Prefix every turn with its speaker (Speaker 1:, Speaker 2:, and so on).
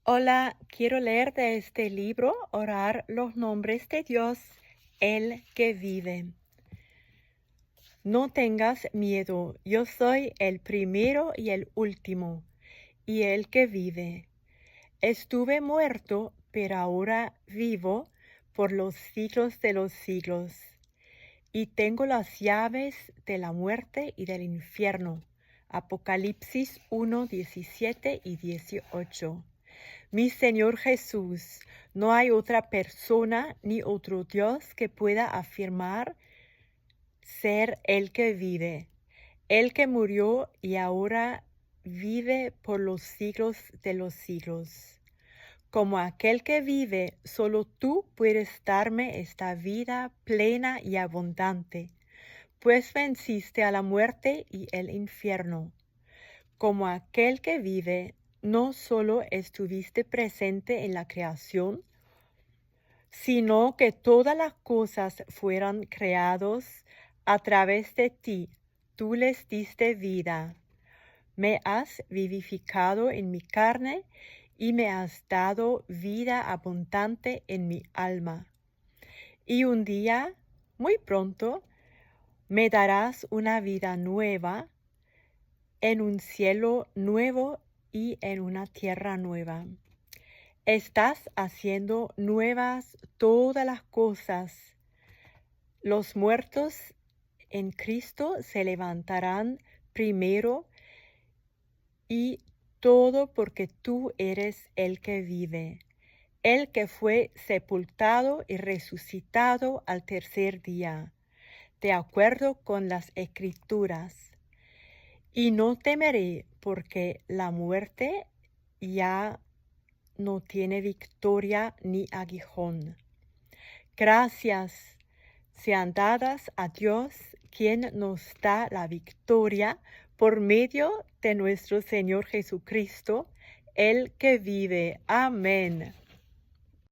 Speaker 1: Hola, quiero leer de este libro, Orar los nombres de Dios, el que vive. No tengas miedo, yo soy el primero y el último, y el que vive. Estuve muerto, pero ahora vivo por los siglos de los siglos. Y tengo las llaves de la muerte y del infierno. Apocalipsis 1, 17 y 18. Mi Señor Jesús, no hay otra persona ni otro Dios que pueda afirmar ser el que vive, el que murió y ahora vive por los siglos de los siglos. Como aquel que vive, solo tú puedes darme esta vida plena y abundante, pues venciste a la muerte y el infierno. Como aquel que vive, no solo estuviste presente en la creación, sino que todas las cosas fueron creadas a través de ti. Tú les diste vida. Me has vivificado en mi carne y me has dado vida abundante en mi alma. Y un día, muy pronto, me darás una vida nueva en un cielo nuevo y en una tierra nueva. Estás haciendo nuevas todas las cosas. Los muertos en Cristo se levantarán primero, y todo porque tú eres el que vive, el que fue sepultado y resucitado al tercer día, de acuerdo con las Escrituras. Y no temeré, porque la muerte ya no tiene victoria ni aguijón. Gracias sean dadas a Dios, quien nos da la victoria por medio de nuestro Señor Jesucristo, el que vive. Amén.